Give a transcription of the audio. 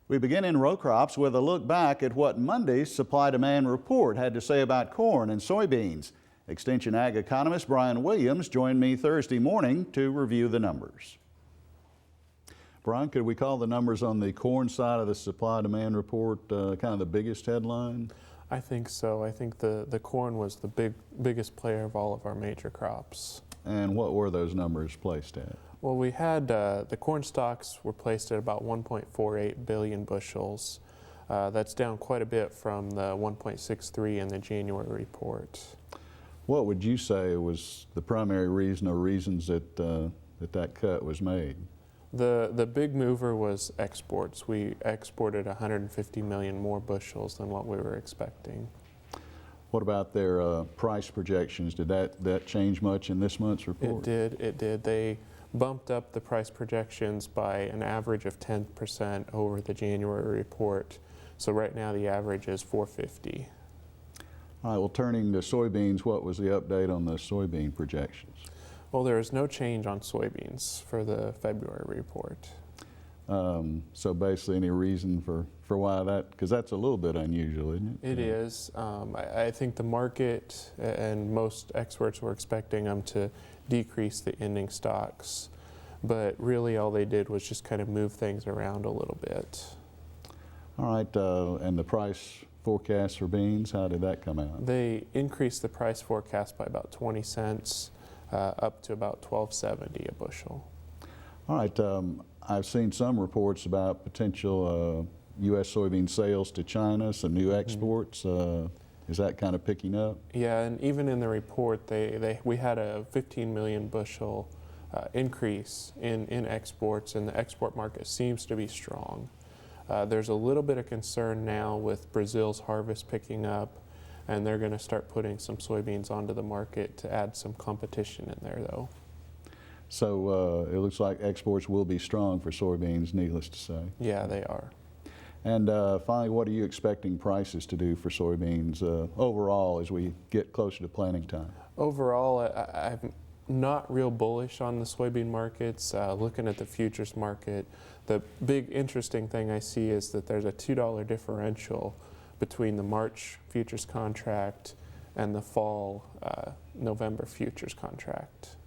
We begin in row crops with a look back at what Monday's supply-demand report had to say about corn and soybeans. Extension Ag economist Brian Williams joined me Thursday morning to review the numbers. Brian, could we call the numbers on the corn side of the supply-demand report kind of the biggest headline? I think so. I think the corn was the biggest player of all of our major crops. And what were those numbers placed at? Well, we had the corn stocks were placed at about 1.48 billion bushels. That's down quite a bit from the 1.63 in the January report. What would you say was the primary reason or reasons that that cut was made? The big mover was exports. We exported 150 million more bushels than what we were expecting. What about their price projections? Did that change much in this month's report? It did. They bumped up the price projections by an average of 10% over the January report. So right now the average is 450. All right, well, turning to soybeans, what was the update on the soybean projections? Well, there is no change on soybeans for the February report. So basically any reason for why that, because that's a little bit unusual, isn't it? It is. I think the market and most experts were expecting them to decrease the ending stocks, but really all they did was just kind of move things around a little bit. All right, and the price forecast for beans, how did that come out? They increased the price forecast by about 20 cents, up to about $12.70 a bushel. All right, I've seen some reports about potential U.S. soybean sales to China, some new exports. Is that kind of picking up? Yeah, and even in the report, we had a 15 million bushel increase in exports, and the export market seems to be strong. There's a little bit of concern now with Brazil's harvest picking up, and they're going to start putting some soybeans onto the market to add some competition in there, though. So it looks like exports will be strong for soybeans, needless to say. Yeah, they are. And finally, what are you expecting prices to do for soybeans overall as we get closer to planting time? Overall, I'm not real bullish on the soybean markets. Looking at the futures market, the big interesting thing I see is that there's a $2 differential between the March futures contract and the fall November futures contract.